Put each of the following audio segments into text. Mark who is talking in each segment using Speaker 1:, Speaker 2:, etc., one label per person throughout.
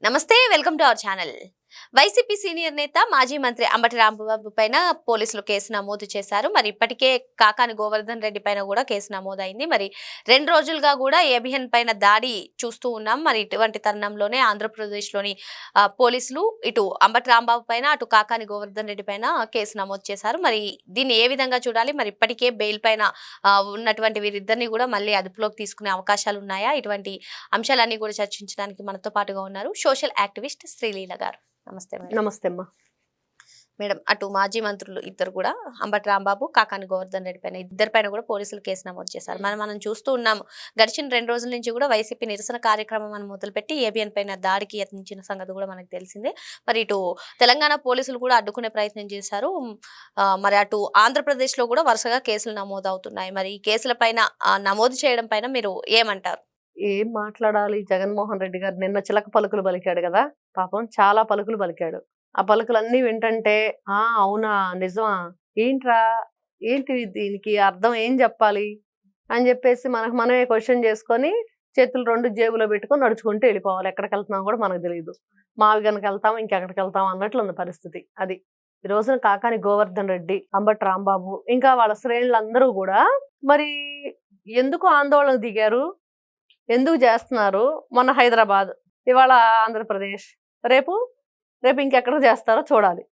Speaker 1: నమస్తే welcome to our channel. YCP senior నేత మాజీ మంత్రి అంబటి రాంబాబు పైన పోలీసులు కేసు నమోదు చేశారు. మరి ఇప్పటికే కాకాని గోవర్ధన్ రెడ్డి పైన కూడా కేసు నమోదైంది. మరి 2 రోజులుగా కూడా ఏబిఎన్ పైన దాడి చూస్తూ ఉన్నాం. మరి ఇటువంటి తరుణంలోనే ఆంధ్రప్రదేశ్లోని పోలీసులు ఇటు అంబటి రాంబాబు పైన అటు కాకాని గోవర్ధన్ రెడ్డి పైన కేసు నమోదు చేశారు. మరి దీన్ని ఏ విధంగా చూడాలి? మరి ఇప్పటికే బెయిల్ పైన ఉన్నటువంటి వీరిద్దరిని కూడా మళ్ళీ అదుపులోకి తీసుకునే అవకాశాలు ఉన్నాయా? ఇటువంటి అంశాలన్నీ కూడా చర్చించడానికి మనతో పాటుగా ఉన్నారు సోషల్ యాక్టివిస్ట్ శ్రీలీల గారు. నమస్తే మేడం.
Speaker 2: నమస్తే అమ్మా.
Speaker 1: మేడం, అటు మాజీ మంత్రులు ఇద్దరు కూడా అంబటి రాంబాబు, కాకాని గోవర్ధన్ రెడ్డి పైన ఇద్దరిపైన కూడా పోలీసులు కేసు నమోదు చేశారు. మనం చూస్తూ ఉన్నాము, గడిచిన 2 రోజుల నుంచి కూడా వైసీపీ నిరసన కార్యక్రమం మొదలుపెట్టి ఏబిఎన్ పైన దాడికి యత్నించిన సంగతి కూడా మనకు తెలిసిందే. మరి ఇటు తెలంగాణ పోలీసులు కూడా అడ్డుకునే ప్రయత్నం చేశారు. మరి అటు ఆంధ్రప్రదేశ్ లో కూడా వరుసగా కేసులు నమోదు అవుతున్నాయి. మరి ఈ కేసుల పైన నమోదు చేయడం పైన మీరు ఏమంటారు?
Speaker 2: ఏం మాట్లాడాలి? జగన్మోహన్ రెడ్డి గారు నిన్న చిలక పలుకులు పలికాడు కదా, పాపం చాలా పలుకులు పలికాడు. ఆ పలుకులన్నీ వింటంటే అవునా, నిజమా, ఏంట్రా, ఏంటి దీనికి అర్థం, ఏం చెప్పాలి అని చెప్పేసి మనకు మనమే క్వశ్చన్ చేసుకొని చేతులు 2 జేబులో పెట్టుకొని నడుచుకుంటూ వెళ్ళిపోవాలి. ఎక్కడికి వెళ్తున్నాం కూడా మనకు తెలియదు. మావి గనక వెళ్తాం, ఇంకెక్కడికి వెళ్తాం అన్నట్లు ఉంది పరిస్థితి. అది ఈ రోజున కాకాని గోవర్ధన్ రెడ్డి, అంబటి రాంబాబు, ఇంకా వాళ్ళ శ్రేణులందరూ కూడా మరి ఎందుకు ఆందోళన దిగారు, ఎందుకు చేస్తున్నారు? మొన్న హైదరాబాద్, ఇవాళ ఆంధ్రప్రదేశ్, రేపు ఇంకెక్కడ చేస్తారో చూడాలి.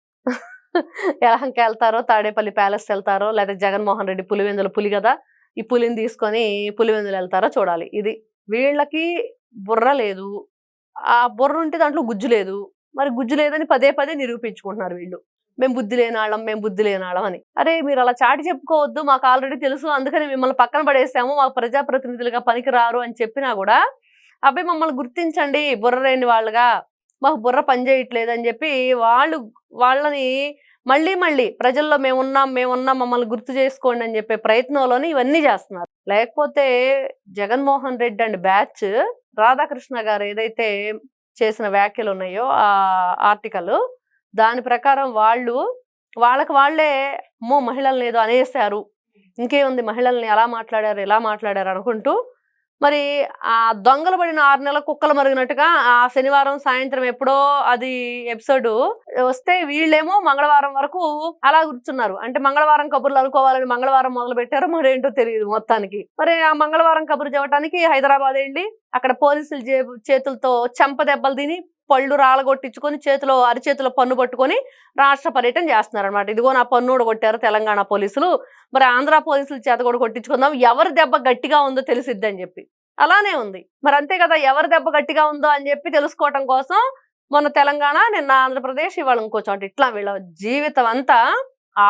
Speaker 2: ఎలాంకి వెళ్తారో, తాడేపల్లి ప్యాలెస్ వెళ్తారో, లేదా జగన్మోహన్ రెడ్డి పులివెందుల పులి కదా, ఈ పులిని తీసుకొని పులివెందులు వెళ్తారో చూడాలి. ఇది వీళ్ళకి బుర్ర లేదు. ఆ బుర్ర ఉంటే దాంట్లో గుజ్జు లేదు. మరి గుజ్జు లేదని పదే పదే నిరూపించుకుంటున్నారు వీళ్ళు. మేము బుద్ధి లేనాళ్ళం అని. అరే, మీరు అలా చాటి చెప్పుకోవద్దు, మాకు ఆల్రెడీ తెలుసు, అందుకని మిమ్మల్ని పక్కన పడేసాము, మాకు ప్రజాప్రతినిధులుగా పనికి రారు అని చెప్పినా కూడా అబ్బాయి మమ్మల్ని గుర్తించండి బుర్ర లేని వాళ్ళుగా, మాకు బుర్ర పనిచేయట్లేదు అని చెప్పి వాళ్ళని మళ్ళీ ప్రజల్లో మేమున్నాం మమ్మల్ని గుర్తు చేసుకోండి అని చెప్పే ప్రయత్నంలోనే ఇవన్నీ చేస్తున్నారు. లేకపోతే జగన్మోహన్ రెడ్డి అండ్ బ్యాచ్, రాధాకృష్ణ గారు ఏదైతే చేసిన వ్యాఖ్యలు ఉన్నాయో ఆ ఆర్టికల్, దాని ప్రకారం వాళ్ళకి వాళ్ళే మహిళల్ని ఏదో అనేసారు, ఇంకేముంది మహిళల్ని ఎలా మాట్లాడారు ఎలా మాట్లాడారు అనుకుంటూ, మరి ఆ దొంగలు పడిన 6 నెలల కుక్కలు మరిగినట్టుగా ఆ శనివారం సాయంత్రం ఎప్పుడో అది ఎపిసోడ్ వస్తే వీళ్ళేమో మంగళవారం వరకు అలా కూర్చున్నారు. అంటే మంగళవారం కబుర్లు అనుకోవాలని మంగళవారం మొదలు పెట్టారో మరేంటో తెలియదు మొత్తానికి. మరి ఆ మంగళవారం కబురు చెప్పడానికి హైదరాబాద్ వెళ్ళి అక్కడ పోలీసులు చేతులతో చెంప దెబ్బలు తిని, పళ్ళు రాళ్ళగొట్టించుకొని, అరిచేతిలో పన్ను పట్టుకొని రాష్ట్ర పర్యటన చేస్తున్నారు అనమాట. ఇదిగో నా పన్ను కూడా కొట్టారు తెలంగాణ పోలీసులు, మరి ఆంధ్ర పోలీసుల చేత కూడా కొట్టించుకుందాం, ఎవరి దెబ్బ గట్టిగా ఉందో తెలిసిద్ది అని చెప్పి. అలానే ఉంది మరి, అంతే కదా, ఎవరి దెబ్బ గట్టిగా ఉందో అని చెప్పి తెలుసుకోవటం కోసం మొన్న తెలంగాణ, నిన్న ఆంధ్రప్రదేశ్, ఇవాళ ఇంకో చోట, ఇట్లా వీళ్ళ జీవితం అంతా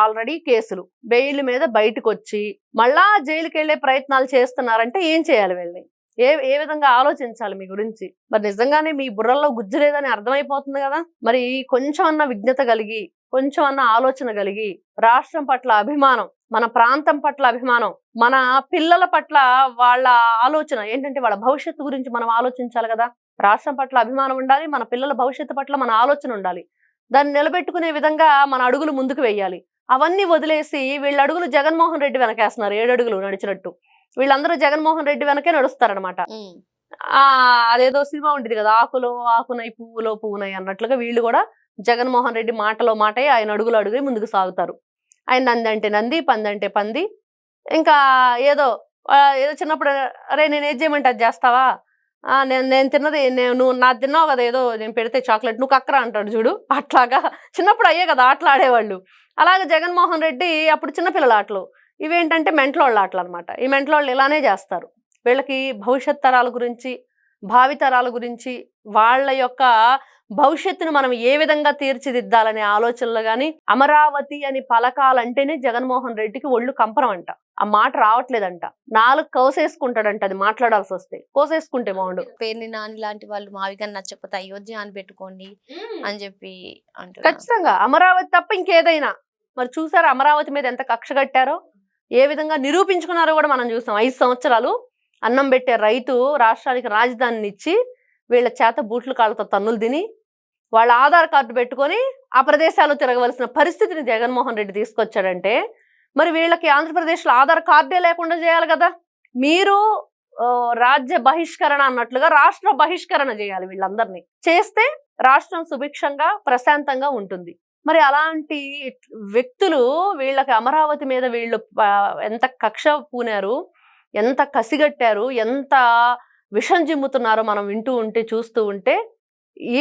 Speaker 2: ఆల్రెడీ కేసులు, బెయిల్ మీద బయటకు వచ్చి మళ్ళా జైలుకి వెళ్లే ప్రయత్నాలు చేస్తున్నారంటే ఏం చేయాలి వీళ్ళని? ఏ విధంగా ఆలోచించాలి మీ గురించి? మరి నిజంగానే మీ బుర్రల్లో గుజ్జు లేదని అర్థమైపోతుంది కదా. మరి కొంచెం అన్న విజ్ఞత కలిగి, కొంచెం అన్న ఆలోచన కలిగి, రాష్ట్రం పట్ల అభిమానం, మన ప్రాంతం పట్ల అభిమానం, మన పిల్లల పట్ల వాళ్ళ ఆలోచన ఏంటంటే వాళ్ళ భవిష్యత్తు గురించి మనం ఆలోచించాలి కదా. రాష్ట్రం పట్ల అభిమానం ఉండాలి, మన పిల్లల భవిష్యత్తు పట్ల మన ఆలోచన ఉండాలి. దాన్ని నిలబెట్టుకునే విధంగా మన అడుగులు ముందుకు వెయ్యాలి. అవన్నీ వదిలేసి వీళ్ళ అడుగులు జగన్మోహన్ రెడ్డి వెనకేస్తున్నారు. 7 అడుగులు నడిచినట్టు వీళ్ళందరూ జగన్మోహన్ రెడ్డి వెనకే నడుస్తారనమాట. అదేదో సినిమా ఉంటుంది కదా, ఆకులో ఆకునై పువ్వులో పువ్వునై అన్నట్లుగా వీళ్ళు కూడా జగన్మోహన్ రెడ్డి మాటలో మాటే, ఆయన అడుగులు అడుగు ముందుకు సాగుతారు. ఆయన నంది అంటే నంది, పంది అంటే పంది. ఇంకా ఏదో చిన్నప్పుడు, అరే నేను ఏది చేయమంటే అది చేస్తావా, నేను తిన్నది నువ్వు నా తిన్నావు కదా, ఏదో నేను పెడితే చాక్లెట్ నువ్వు కక్కరా అంటాడు చూడు, అట్లాగా చిన్నప్పుడు అయ్యే కదా ఆటలు ఆడేవాళ్ళు. అలాగే జగన్మోహన్ రెడ్డి అప్పుడు చిన్నపిల్లల ఆటలు, ఇవేంటంటే మెంటలోళ్ళ ఆటలు అనమాట. ఈ మెంటలోళ్ళు ఇలానే చేస్తారు. వీళ్ళకి భవిష్యత్ తరాల గురించి, భావి తరాల గురించి, వాళ్ళ యొక్క భవిష్యత్తును మనం ఏ విధంగా తీర్చిదిద్దాలనే ఆలోచనలు కానీ, అమరావతి అని పలకాలంటేనే జగన్మోహన్ రెడ్డికి ఒళ్ళు కంపరం అంట. ఆ మాట రావట్లేదంట. 4 కోసేసుకుంటాడంట అది మాట్లాడాల్సి వస్తే. కోసేసుకుంటే బాగుండు.
Speaker 1: పేర్ని నాని లాంటి వాళ్ళు మావిగా నచ్చకపోతే అయోధ్య అని పెట్టుకోండి అని చెప్పి అంటారు.
Speaker 2: ఖచ్చితంగా అమరావతి తప్ప ఇంకేదైనా. మరి చూసారా అమరావతి మీద ఎంత కక్ష కట్టారో, ఏ విధంగా నిరూపించుకున్నారో కూడా మనం చూసాం. 5 సంవత్సరాలు అన్నం పెట్టే రైతు రాష్ట్రానికి రాజధానిని ఇచ్చి వీళ్ళ చేత బూట్లు కాళ్ళతో తన్నులు తిని వాళ్ళ ఆధార్ కార్డు పెట్టుకొని ఆ ప్రదేశాల్లో తిరగవలసిన పరిస్థితిని జగన్మోహన్ రెడ్డి తీసుకొచ్చాడంటే, మరి వీళ్ళకి ఆంధ్రప్రదేశ్లో ఆధార్ కార్డే లేకుండా చేయాలి కదా. మీరు రాజ్య బహిష్కరణ అన్నట్లుగా రాష్ట్ర బహిష్కరణ చేయాలి వీళ్ళందరినీ. చేస్తే రాష్ట్రం సుభిక్షంగా ప్రశాంతంగా ఉంటుంది. మరి అలాంటి వ్యక్తులు వీళ్ళకి అమరావతి మీద వీళ్ళు ఎంత కక్ష పూనారు, ఎంత కసిగట్టారు, ఎంత విషం జిమ్ముతున్నారో మనం వింటూ ఉంటే చూస్తూ ఉంటే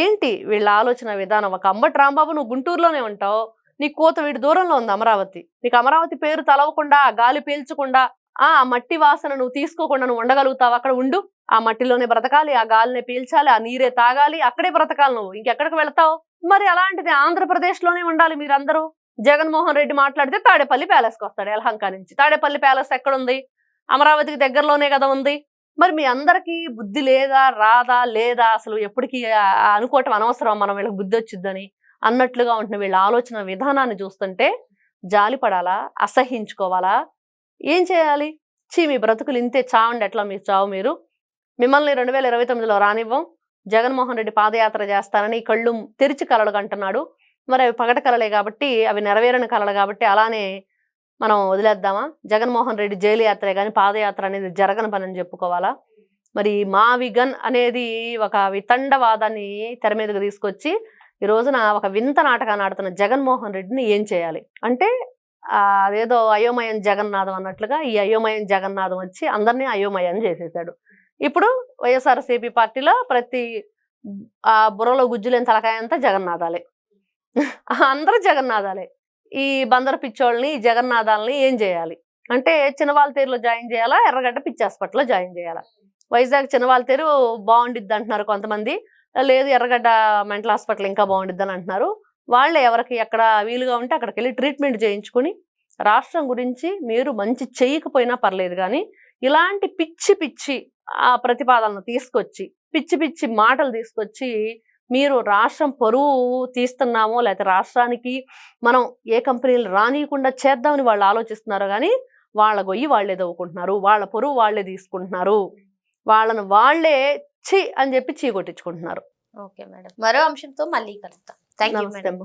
Speaker 2: ఏంటి వీళ్ళ ఆలోచన విధానం. ఒక అంబటి రాంబాబు నువ్వు గుంటూరులోనే ఉంటావు, నీ కూతవీడి దూరంలో ఉంది అమరావతి. నీకు అమరావతి పేరు తలవకుండా, గాలి పీల్చకుండా, ఆ మట్టి వాసన నువ్వు తీసుకోకుండా నువ్వు ఉండగలుగుతావు. అక్కడ ఉండు, ఆ మట్టిలోనే బ్రతకాలి, ఆ గాలినే పీల్చాలి, ఆ నీరే తాగాలి, అక్కడే బ్రతకాలి. నువ్వు ఇంకెక్కడికి వెళ్తావు? మరి అలాంటిది ఆంధ్రప్రదేశ్ లోనే ఉండాలి మీరందరూ. జగన్మోహన్ రెడ్డి మాట్లాడితే తాడేపల్లి ప్యాలెస్కి వస్తాడు యలహంక నుంచి. తాడేపల్లి ప్యాలెస్ ఎక్కడుంది? అమరావతికి దగ్గరలోనే కదా ఉంది. మరి మీ అందరికీ బుద్ధి లేదా, రాదా, లేదా, అసలు ఎప్పటికీ అనుకోవటం అనవసరం, మనం వీళ్ళకి బుద్ధి వచ్చిద్దని అన్నట్లుగా ఉంటున్న వీళ్ళ ఆలోచన విధానాన్ని చూస్తుంటే జాలి పడాలా, అసహించుకోవాలా, ఏం చేయాలి? మీ బ్రతుకులు ఇంతే, చావండి, ఎట్లా మీరు చావు. మిమ్మల్ని 2029లో రానివ్వం. జగన్మోహన్ రెడ్డి పాదయాత్ర చేస్తానని కళ్ళు తెరిచి కలలు కంటున్నాడు. మరి అవి పగట కలలే కాబట్టి, అవి నెరవేరని కలలు కాబట్టి అలానే మనం వదిలేద్దామా? జగన్మోహన్ రెడ్డి జైలు యాత్రే కానీ పాదయాత్ర అనేది జరగని పని అని చెప్పుకోవాలా? మరి మా విగన్ అనేది ఒక వితండవాదాన్ని తెర మీదకు తీసుకొచ్చి ఈ రోజున ఒక వింత నాటకాన్ని ఆడుతున్న జగన్మోహన్ రెడ్డిని ఏం చేయాలి అంటే, అదేదో అయోమయం జగన్నాథం అన్నట్లుగా ఈ అయోమయం జగన్నాథం వచ్చి అందరినీ అయోమయం చేసేసాడు. ఇప్పుడు వైఎస్ఆర్సీపీ పార్టీలో ప్రతి బుర్రలో గుజ్జులేని తలకాయ అంతా జగన్నాథాలే, అందరూ జగన్నాథాలే. ఈ బందరు పిచ్చోళ్ళని, ఈ జగన్నాథాలని ఏం చేయాలి అంటే, చిన్నవాళ్ళతేరులో జాయిన్ చేయాలా, ఎర్రగడ్డ పిచ్చి హాస్పిటల్లో జాయిన్ చేయాలా? వైజాగ్ చిన్నవాళ్ళతేరు బాగుండిద్ది అంటున్నారు కొంతమంది, లేదు ఎర్రగడ్డ మెంటల్ హాస్పిటల్ ఇంకా బాగుండిద్ది అని అంటున్నారు. వాళ్ళే ఎవరికి ఎక్కడ వీలుగా ఉంటే అక్కడికి వెళ్ళి ట్రీట్మెంట్ చేయించుకుని రాష్ట్రం గురించి మీరు మంచి చేయకపోయినా పర్లేదు, కానీ ఇలాంటి పిచ్చి పిచ్చి ప్రతిపాదనలు తీసుకొచ్చి, పిచ్చి పిచ్చి మాటలు తీసుకొచ్చి మీరు రాష్ట్రం పరువు తీస్తున్నామో, లేకపోతే రాష్ట్రానికి మనం ఏ కంపెనీలు రానియకుండా చేద్దామని వాళ్ళు ఆలోచిస్తున్నారు, కానీ వాళ్ళ గొయ్యి వాళ్ళే దవ్వుకుంటున్నారు, వాళ్ళ పరువు వాళ్ళే తీసుకుంటున్నారు, వాళ్ళను వాళ్ళే చి అని చెప్పి చీ కొట్టించుకుంటున్నారు.
Speaker 1: ఓకే మేడం, మరో అంశంతో మళ్ళీ కలుద్దాం. Thank you madam.